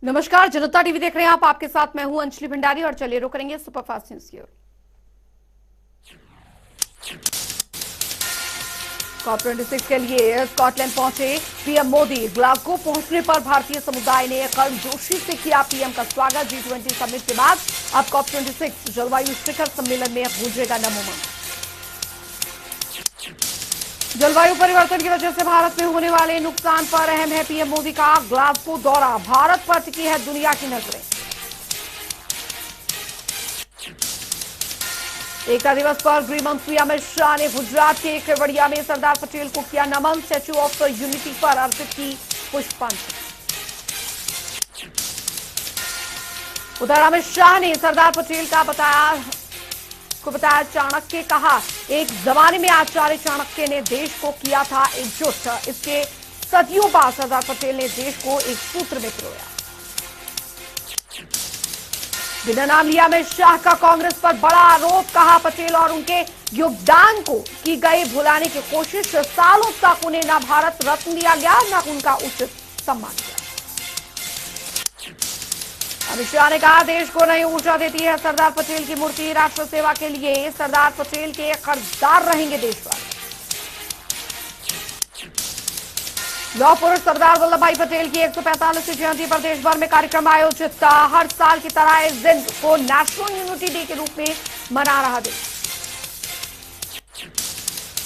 नमस्कार, जनता टीवी देख रहे हैं आप। आपके साथ मैं हूं अंजलि भंडारी और चलिए रुक करेंगे सुपरफास्ट न्यूज की ओर। COP26 के लिए स्कॉटलैंड पहुंचे पीएम मोदी। ग्लासगो पहुंचने पर भारतीय समुदाय ने गर्मजोशी से किया पीएम का स्वागत। G20 समिट के बाद अब COP26 जलवायु शिखर सम्मेलन में गूंजेगा नमो मंत्र। जलवायु परिवर्तन की वजह से भारत में होने वाले नुकसान पर अहम है पीएम मोदी का ग्लासगो दौरा। भारत पर टिकी है दुनिया की नजरें। एकता दिवस पर गृह मंत्री अमित शाह ने गुजरात के केवड़िया में सरदार पटेल को किया नमन। स्टैच्यू ऑफ यूनिटी पर अर्पित की पुष्पांजलि। उधर अमित शाह ने सरदार पटेल का बताया चाणक्य। कहा, एक जमाने में आचार्य चाणक्य ने देश को किया था एकजुट। इसके सदियों बाद सरदार पटेल ने देश को एक सूत्र में पिरोया। बिना नाम लिया अमित शाह का कांग्रेस पर बड़ा आरोप। कहा, पटेल और उनके योगदान को की गई भुलाने की कोशिश। सालों तक उन्हें न भारत रत्न दिया गया न उनका उचित सम्मान किया। अमित शाह ने कहा, देश को नई ऊर्जा देती है सरदार पटेल की मूर्ति। राष्ट्र सेवा के लिए सरदार पटेल के कर्जदार रहेंगे देशवासी। लौह पुरुष सरदार वल्लभ भाई पटेल की 145वीं जयंती पर देश भर में कार्यक्रम आयोजित। हर साल की तरह इस दिन को नेशनल यूनिटी डे के रूप में मना रहा देश।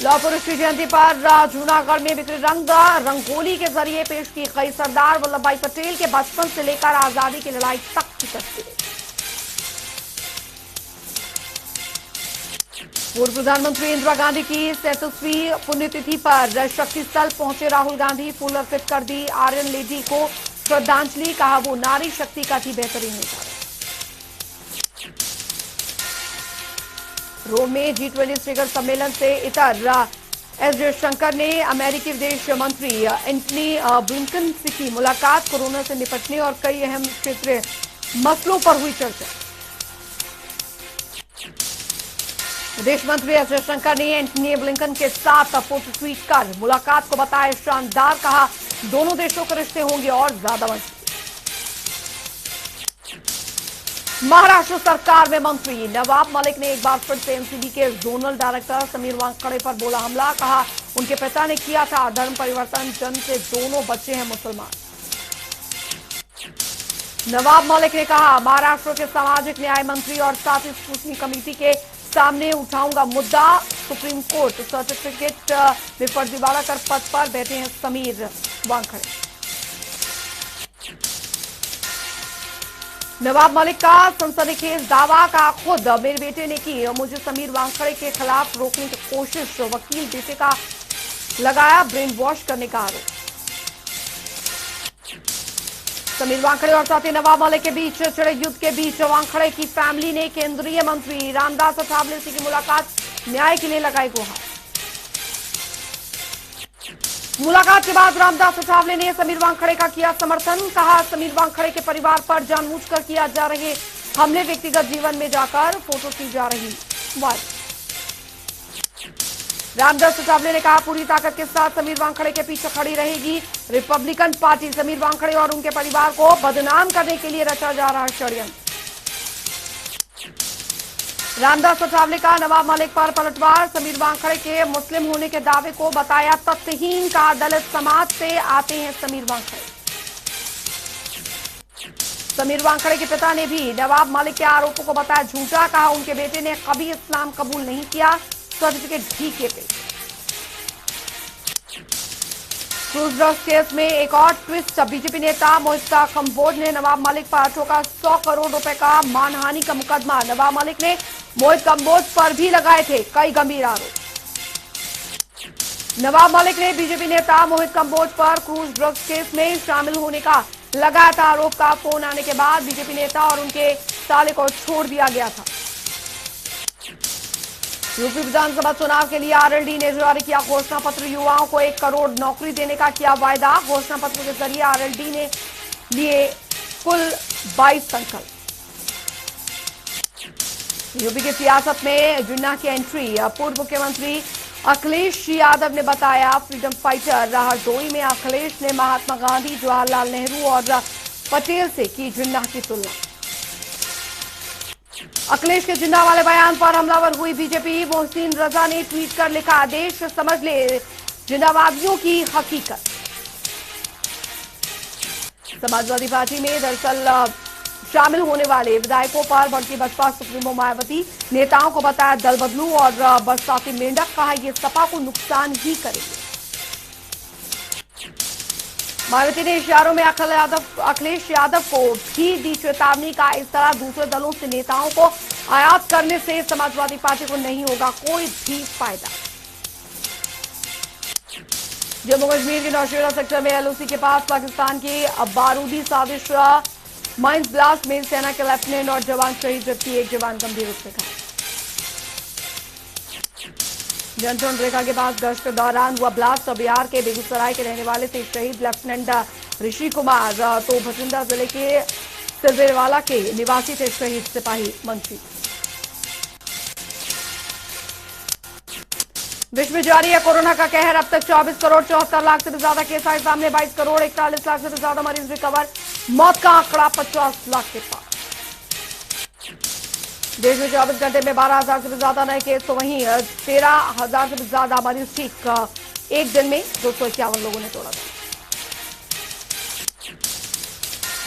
लौह पुरुष की जयंती पर जूनागढ़ में बिखरे रंगोली के जरिए पेश की गई सरदार वल्लभ भाई पटेल के बचपन से लेकर आजादी की लड़ाई तक की तस्वीरें। पूर्व प्रधानमंत्री इंदिरा गांधी की 37वीं पुण्यतिथि पर शक्ति स्थल पहुंचे राहुल गांधी। फूल अर्पित कर दी आर्यन लेडी को श्रद्धांजलि। कहा, वो नारी शक्ति का थी बेहतरीन नेता। रोम में G20 शिखर सम्मेलन से इतर एस जयशंकर ने अमेरिकी विदेश मंत्री एंटनी ब्लिंकन से की मुलाकात। कोरोना से निपटने और कई अहम क्षेत्रीय मसलों पर हुई चर्चा। विदेश मंत्री एस जयशंकर ने एंटनी ब्लिंकन के साथ फोटो ट्वीट कर मुलाकात को बताया शानदार। कहा, दोनों देशों के रिश्ते होंगे और ज्यादा मजबूत। महाराष्ट्र सरकार में मंत्री नवाब मलिक ने एक बार फिर से एनसीबी के जोनल डायरेक्टर समीर वानखड़े पर बोला हमला। कहा, उनके पिता ने किया था धर्म परिवर्तन। जन्म से दोनों बच्चे हैं मुसलमान। नवाब मलिक ने कहा, महाराष्ट्र के सामाजिक न्याय मंत्री और साथ ही स्क्रूटनी कमेटी के सामने उठाऊंगा मुद्दा। सुप्रीम कोर्ट सर्टिफिकेट में फर्जीवाड़ा कर पद पर बैठे हैं समीर वानखड़े। नवाब मलिक का सनसनीखेज दावा। का खुद मेरे बेटे ने की, मुझे समीर वानखड़े के खिलाफ रोकने की कोशिश। वकील बेटे का लगाया ब्रेन वॉश करने का आरोप। समीर वानखड़े और साथी नवाब मलिक के बीच छिड़े युद्ध के बीच वानखड़े की फैमिली ने केंद्रीय मंत्री रामदास अठावले से की मुलाकात। न्याय के लिए लगाई गुहार। मुलाकात के बाद रामदास अठावले ने समीर वानखड़े का किया समर्थन। कहा, समीर वानखड़े के परिवार पर जानबूझकर किया जा रहे हमले, व्यक्तिगत जीवन में जाकर फोटो की जा रही वायरल। रामदास अठावले ने कहा, पूरी ताकत के साथ समीर वानखड़े के पीछे खड़ी रहेगी रिपब्लिकन पार्टी। समीर वानखड़े और उनके परिवार को बदनाम करने के लिए रचा जा रहा षड्यंत्र। रामदास अठावले का नवाब मलिक पर पलटवार। समीर वानखड़े के मुस्लिम होने के दावे को बताया तथ्यहीन। का दलित समाज से आते हैं समीर वानखड़े। समीर वानखड़े के पिता ने भी नवाब मलिक के आरोपों को बताया झूठा। कहा, उनके बेटे ने कभी इस्लाम कबूल नहीं किया। सर्टिफिकेट भी किए थे। क्रूज ड्रग्स केस में एक और ट्विस्ट। बीजेपी नेता मोहित कंबोज ने नवाब मलिक पर ठोका 100 करोड़ रुपए का मानहानि का मुकदमा। नवाब मलिक ने मोहित कंबोज पर भी लगाए थे कई गंभीर आरोप। नवाब मलिक ने बीजेपी नेता मोहित कंबोज पर क्रूज ड्रग्स केस में शामिल होने का लगाया था आरोप। का फोन आने के बाद बीजेपी नेता और उनके साले को छोड़ दिया गया था। यूपी विधानसभा चुनाव के लिए आरएलडी ने जारी किया घोषणा पत्र। युवाओं को 1 करोड़ नौकरी देने का किया वायदा। घोषणा पत्र के जरिए आरएलडी ने लिए कुल 22 संकल्प। यूपी की सियासत में जिन्ना की एंट्री। पूर्व मुख्यमंत्री अखिलेश यादव ने बताया फ्रीडम फाइटर। राहडोई में अखिलेश ने महात्मा गांधी, जवाहरलाल नेहरू और पटेल से की जिन्ना की तुलना। अखिलेश के जिन्ना वाले बयान पर हमलावर हुई बीजेपी। मोहसिन रजा ने ट्वीट कर लिखा, आदेश समझ ले जिन्नावादियों की हकीकत। समाजवादी पार्टी में दरअसल शामिल होने वाले विधायकों पर भड़की बसपा सुप्रीमो मायावती। नेताओं को बताया दल बदलू और बरसाती मेंढक, कहा यह सपा को नुकसान ही करेंगे। मायावती ने इशारों में अखिलेश यादव को भी दी चेतावनी का, इस तरह दूसरे दलों से नेताओं को आयात करने से समाजवादी पार्टी को नहीं होगा कोई भी फायदा। जम्मू कश्मीर के नौशेरा सेक्टर में एलओसी के पास पाकिस्तान की बारूदी साजिश माइंस ब्लास्ट में सेना के लेफ्टिनेंट और जवान शहीद, जबकि एक जवान गंभीर रूप से घायल। नियंत्रण रेखा के पास गश्त के दौरान हुआ ब्लास्ट और बिहार के बेगूसराय के रहने वाले थे शहीद लेफ्टिनेंट ऋषि कुमार, तो भटिंडा जिले के सिरवेवाला के निवासी थे शहीद सिपाही मंची। विश्व में जारी है कोरोना का कहर, अब तक 24 करोड़ 74 लाख से भी ज्यादा केस आए सामने, 22 करोड़ 41 लाख से भी ज्यादा मरीज रिकवर, मौत का आंकड़ा 50 लाख के पार। देश में 24 घंटे में 12,000 से भी ज्यादा नए केस, तो वहीं 13,000 से भी ज्यादा मरीज ठीक। एक दिन में 251 लोगों ने तोड़ा था।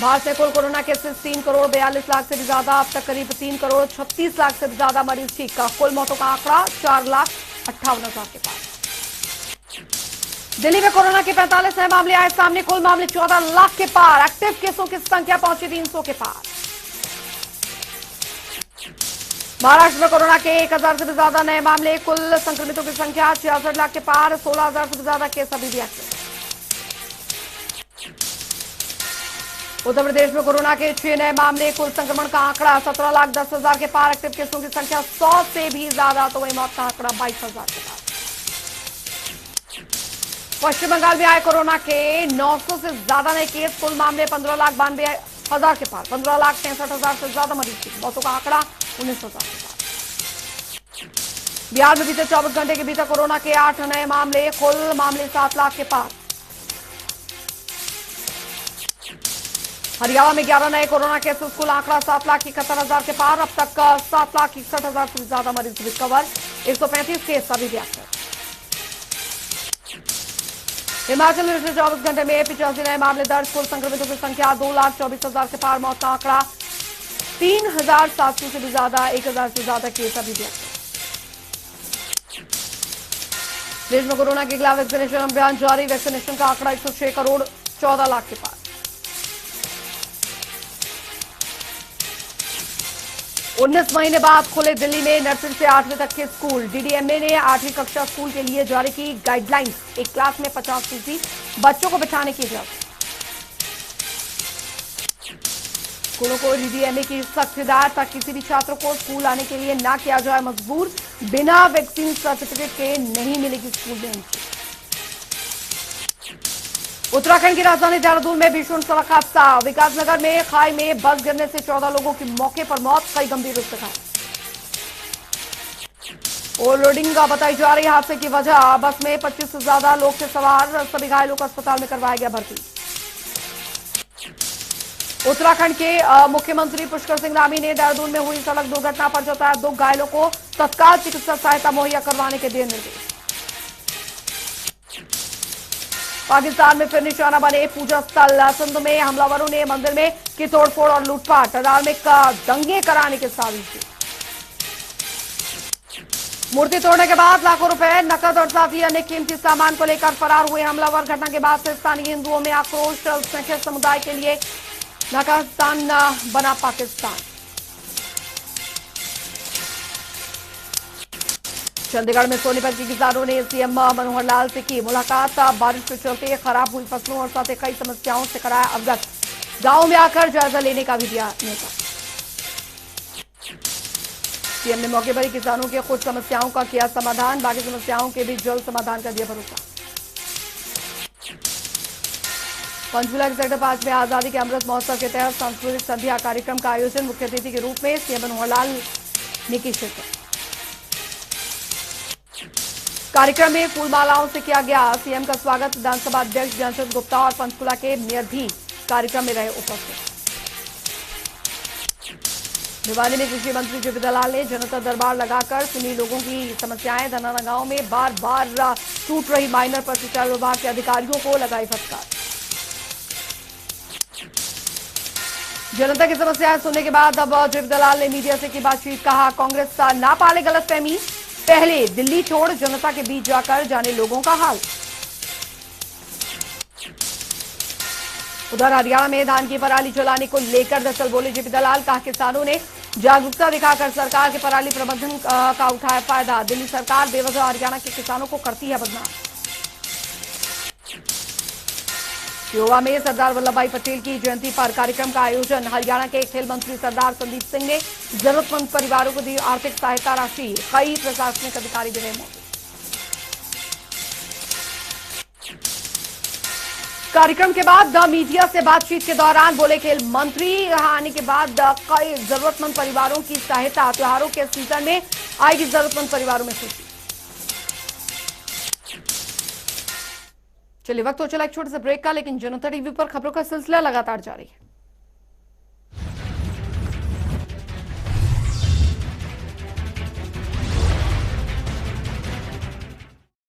भारत में कुल कोरोना केसेस 3 करोड़ 42 लाख से भी ज्यादा, अब तक करीब 3 करोड़ 36 लाख से भी ज्यादा मरीज ठीक। कुल मौतों का आंकड़ा 4,58,000 के पास। दिल्ली में कोरोना के 45 नए मामले आए सामने, कुल मामले 14 लाख के पार। एक्टिव केसों की संख्या पहुंची 300 के पार। महाराष्ट्र में कोरोना के 1,000 से भी ज्यादा नए मामले, कुल संक्रमितों की संख्या 66 लाख के पार। 16,000 से भी ज्यादा केस अभी भी एक्टिव। उत्तर प्रदेश में कोरोना के 6 नए मामले, कुल संक्रमण का आंकड़ा 17,10,000 के पार। एक्टिव केसों की संख्या 100 से भी ज्यादा, तो वही मौत का आंकड़ा 22,000 के पार। पश्चिम बंगाल में आए कोरोना के 900 से ज्यादा नए केस, कुल मामले 15,92,000 के पार। 15,63,000 से ज्यादा मरीज, मौतों का आंकड़ा 19,000 के पार। बिहार में बीते 24 घंटे के भीतर कोरोना के 8 नए मामले, कुल मामले 7 लाख के पार। हरियाणा में 11 नए कोरोना केसेस, कुल आंकड़ा 7,71,000 के पार। अब तक 7,61,000 से ज्यादा मरीज रिकवर, 135 केस अभी भी एक्टिव। हिमाचल में पिछले 24 घंटे में 85 नए मामले दर्ज, कुल संक्रमितों की संख्या 2,24,000 के पार। मौत का आंकड़ा 3,700 से भी ज्यादा, 1,000 से ज्यादा केस अभी भी एक्टिव। देश में कोरोना के खिलाफ वैक्सीनेशन अभियान जारी, वैक्सीनेशन का आंकड़ा 106 करोड़ 14 लाख के पार। 19 महीने बाद खुले दिल्ली में नर्सरी से 8वीं तक के स्कूल। डीडीएमए ने 8वीं कक्षा स्कूल के लिए जारी की गाइडलाइंस, एक क्लास में 50% बच्चों को बिठाने की इजाजत। स्कूलों को डीडीएमए की सख्त हिदायत, तक किसी भी छात्र को स्कूल आने के लिए ना किया जाए मजबूर, बिना वैक्सीन सर्टिफिकेट के नहीं मिलेगी स्कूल में एंट्री। उत्तराखंड की राजधानी देहरादून में भीषण सड़क हादसा, विकासनगर में खाई में बस गिरने से 14 लोगों की मौके पर मौत, कई गंभीर रूप से घायल। ओवरलोडिंग का बताई जा रही हादसे की वजह, बस में 25 से ज्यादा लोग थे सवार, सभी घायलों को अस्पताल में करवाया गया भर्ती। उत्तराखंड के मुख्यमंत्री पुष्कर सिंह धामी ने देहरादून में हुई सड़क दुर्घटना पर जताया 2 घायलों को तत्काल चिकित्सा सहायता मुहैया करवाने के दिए निर्देश। पाकिस्तान में फिर निशाना बने पूजा स्थल, सिंध में हमलावरों ने मंदिर में की तोड़फोड़ और लूटपाट, धार्मिक दंगे कराने की साजिश की। मूर्ति तोड़ने के बाद लाखों रुपए नकद और साथ ही अन्य कीमती सामान को लेकर फरार हुए हमलावर। घटना के बाद से स्थानीय हिंदुओं में आक्रोश, अल्पसंख्यक समुदाय के लिए नाकास्तान बना पाकिस्तान। चंडीगढ़ में सोनीपत के किसानों ने सीएम मनोहर लाल से की मुलाकात, बारिश के चलते खराब हुई फसलों और साथ ही कई समस्याओं से कराया अवगत, गांव में आकर जायजा लेने का भी दिया नेता। सीएम ने मौके पर ही किसानों के कुछ समस्याओं का किया समाधान, बाकी समस्याओं के भी जल्द समाधान का दिया भरोसा। पंचकुला के सेक्टर 5 में आजादी के अमृत महोत्सव के तहत सांस्कृतिक संध्या कार्यक्रम का आयोजन, मुख्य अतिथि के रूप में सीएम मनोहर लाल ने की शिरकत। कार्यक्रम में फूलमालाओं से किया गया सीएम का स्वागत, विधानसभा अध्यक्ष ज्ञानचंद गुप्ता और पंचकुला के मेयर भी कार्यक्रम में रहे उपस्थित। भिवानी में कृषि मंत्री जेपी दलाल ने जनता दरबार लगाकर सुनी लोगों की समस्याएं। धनाना गांव में बार बार टूट रही माइनर पर सिंचाई विभाग के अधिकारियों को लगाई फटकार। जनता की समस्याएं सुनने के बाद अब जेपी दलाल ने मीडिया से की बातचीत। कहा, कांग्रेस ना पाले गलतफहमी, पहले दिल्ली छोड़ जनता के बीच जाकर जाने लोगों का हाल। उधर हरियाणा में धान की पराली जलाने को लेकर दरअसल बोले जेपी दलाल। कहा, किसानों ने जागरूकता दिखाकर सरकार के पराली प्रबंधन का उठाया फायदा। दिल्ली सरकार बेवजह हरियाणा के किसानों को करती है बदनाम। पेहोवा में सरदार वल्लभ भाई पटेल की जयंती पर कार्यक्रम का आयोजन। हरियाणा के खेल मंत्री सरदार संदीप सिंह ने जरूरतमंद परिवारों को दी आर्थिक सहायता राशि। कई प्रशासनिक अधिकारी भी रहे मौजूद। कार्यक्रम के बाद मीडिया से बातचीत के दौरान बोले खेल मंत्री, यहां आने के बाद कई जरूरतमंद परिवारों की सहायता। त्योहारों के सीजन में आएगी जरूरतमंद परिवारों में खुशी। चलिए, वक्त हो चला एक छोटे से ब्रेक का, लेकिन जनता टीवी पर खबरों का सिलसिला लगातार जारी है।